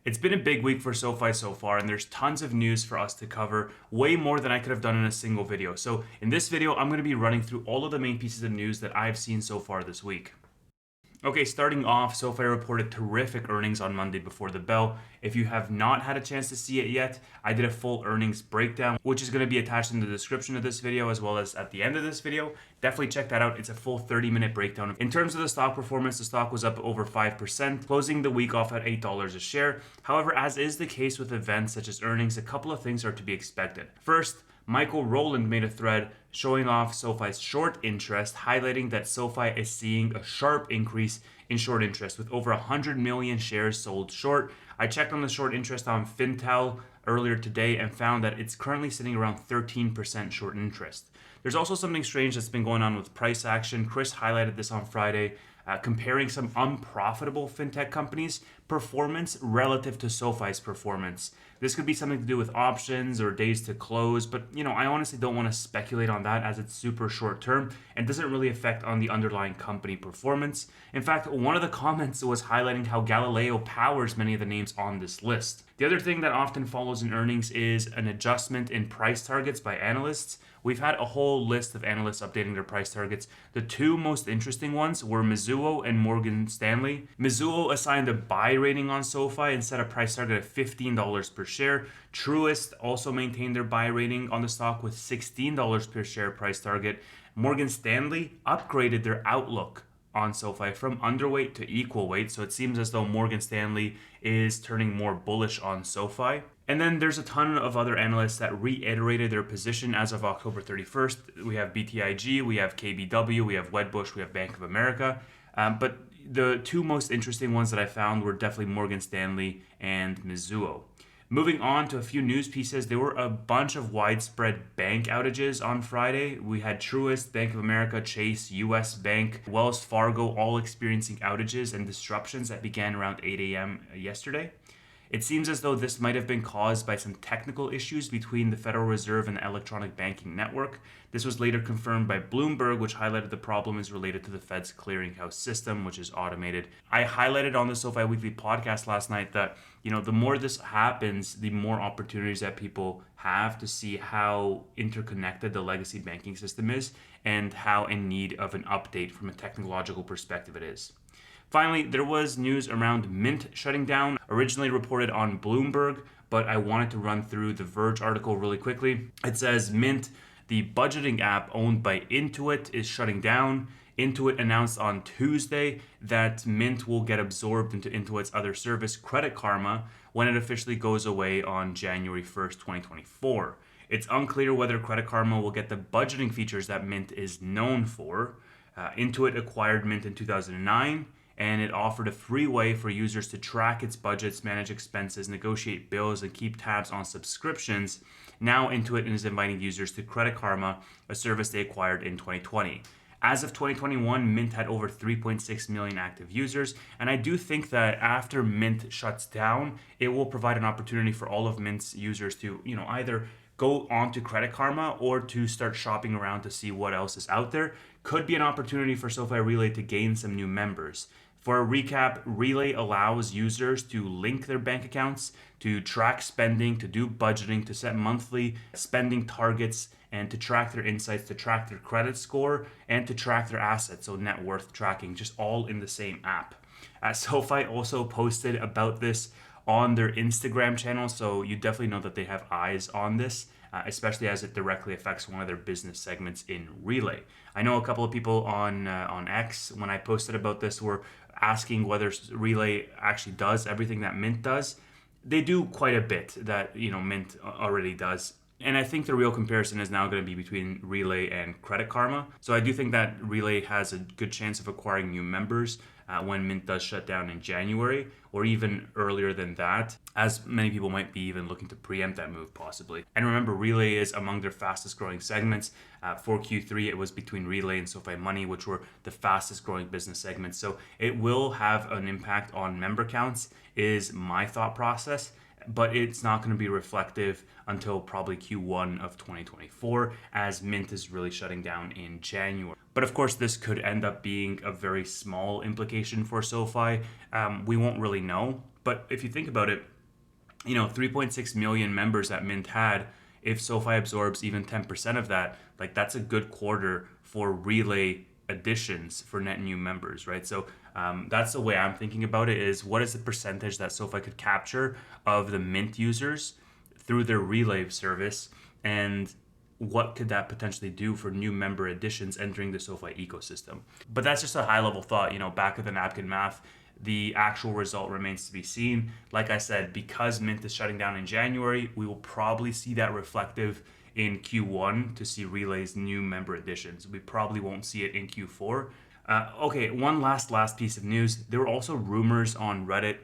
It's been a big week for SoFi so far, and there's tons of news for us to cover, way more than I could have done in a single video. So in this video, I'm going to be running through all of the main pieces of news that I've seen so far this week. Okay, starting off, SoFi reported terrific earnings on Monday before the bell. If you have not had a chance to see it yet, I did a full earnings breakdown, which is going to be attached in the description of this video as well as at the end of this video. Definitely check that out. It's a full 30-minute breakdown. In terms of the stock performance, the stock was up over 5%, closing the week off at $8 a share. However, as is the case with events such as earnings, a couple of things are to be expected. First, Michael Rowland made a thread showing off SoFi's short interest, highlighting that SoFi is seeing a sharp increase in short interest with over 100 million shares sold short. I checked on the short interest on Fintel earlier today and found that it's currently sitting around 13% short interest. There's also something strange that's been going on with price action. Chris highlighted this on Friday, comparing some unprofitable fintech companies' performance relative to SoFi's performance. This could be something to do with options or days to close, but I honestly don't want to speculate on that as it's super short term and doesn't really affect on the underlying company performance. In fact, one of the comments was highlighting how Galileo powers many of the names on this list. The other thing that often follows in earnings is an adjustment in price targets by analysts. We've had a whole list of analysts updating their price targets. The two most interesting ones were Mizuho and Morgan Stanley. Mizuho assigned a buy rating on SoFi and set a price target of $15 per share. Truist also maintained their buy rating on the stock with $16 per share price target. Morgan Stanley upgraded their outlook on SoFi from underweight to equal weight, so it seems as though Morgan Stanley is turning more bullish on SoFi. And then there's a ton of other analysts that reiterated their position as of October 31st. We have BTIG, we have KBW, we have Wedbush, we have Bank of America. But the two most interesting ones that I found were definitely Morgan Stanley and Mizuho. Moving on to a few news pieces, there were a bunch of widespread bank outages on Friday. We had Truist, Bank of America, Chase, US Bank, Wells Fargo all experiencing outages and disruptions that began around 8 a.m. yesterday. It seems as though this might have been caused by some technical issues between the Federal Reserve and the electronic banking network. This was later confirmed by Bloomberg, which highlighted the problem is related to the Fed's clearinghouse system, which is automated. I highlighted on the SoFi Weekly podcast last night that, the more this happens, the more opportunities that people have to see how interconnected the legacy banking system is and how in need of an update from a technological perspective it is. Finally, there was news around Mint shutting down, originally reported on Bloomberg, but I wanted to run through the Verge article really quickly. It says Mint, the budgeting app owned by Intuit, is shutting down. Intuit announced on Tuesday that Mint will get absorbed into Intuit's other service, Credit Karma, when it officially goes away on January 1st, 2024. It's unclear whether Credit Karma will get the budgeting features that Mint is known for. Intuit acquired Mint in 2009. And it offered a free way for users to track its budgets, manage expenses, negotiate bills, and keep tabs on subscriptions. Now Intuit is inviting users to Credit Karma, a service they acquired in 2020. As of 2021, Mint had over 3.6 million active users, and I do think that after Mint shuts down, it will provide an opportunity for all of Mint's users to, either go on to Credit Karma or to start shopping around to see what else is out there. Could be an opportunity for SoFi Relay to gain some new members. For a recap, Relay allows users to link their bank accounts, to track spending, to do budgeting, to set monthly spending targets, and to track their insights, to track their credit score, and to track their assets, so net worth tracking, just all in the same app. SoFi also posted about this on their Instagram channel, so you definitely know that they have eyes on this, especially as it directly affects one of their business segments in Relay. I know a couple of people on X, when I posted about this, were asking whether Relay actually does everything that Mint does. They do quite a bit that Mint already does. And I think the real comparison is now going to be between Relay and Credit Karma. So I do think that Relay has a good chance of acquiring new members when Mint does shut down in January, or even earlier than that, as many people might be even looking to preempt that move possibly. And remember, Relay is among their fastest growing segments. For Q3, it was between Relay and SoFi Money, which were the fastest growing business segments. So it will have an impact on member counts, is my thought process. But it's not going to be reflective until probably Q1 of 2024, as Mint is really shutting down in January. But of course, this could end up being a very small implication for SoFi. We won't really know. But if you think about it, 3.6 million members that Mint had. If SoFi absorbs even 10% of that, like that's a good quarter for Relay additions for net new members, right? So that's the way I'm thinking about it, is what is the percentage that SoFi could capture of the Mint users through their Relay service, and what could that potentially do for new member additions entering the SoFi ecosystem? But that's just a high level thought, back of the napkin math. The actual result remains to be seen. Like I said, because Mint is shutting down in January, we will probably see that reflective in Q1 to see Relay's new member additions. We probably won't see it in Q4. Okay, one last piece of news. There were also rumors on Reddit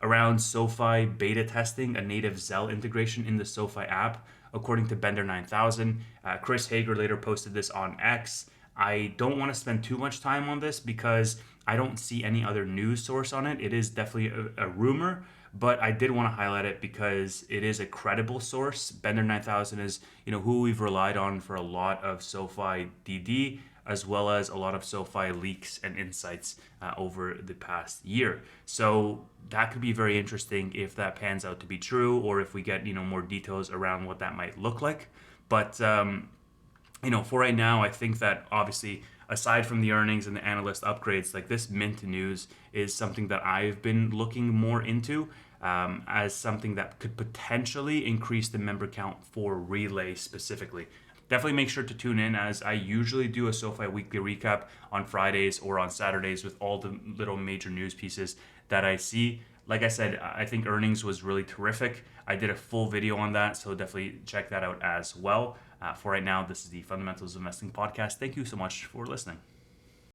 around SoFi beta testing a native Zelle integration in the SoFi app, according to Bender 9000. Chris Hager later posted this on X. I don't want to spend too much time on this because I don't see any other news source on it. It is definitely a rumor, but I did want to highlight it because it is a credible source. Bender 9000 is, who we've relied on for a lot of SoFi DD, as well as a lot of SoFi leaks and insights over the past year. So that could be very interesting if that pans out to be true, or if we get, more details around what that might look like. But, for right now, I think that obviously, aside from the earnings and the analyst upgrades, like this Mint news is something that I've been looking more into as something that could potentially increase the member count for Relay specifically. Definitely make sure to tune in, as I usually do a SoFi weekly recap on Fridays or on Saturdays with all the little major news pieces that I see. Like I said, I think earnings was really terrific. I did a full video on that, so definitely check that out as well. For right now, this is the Fundamentals of Investing podcast. Thank you so much for listening.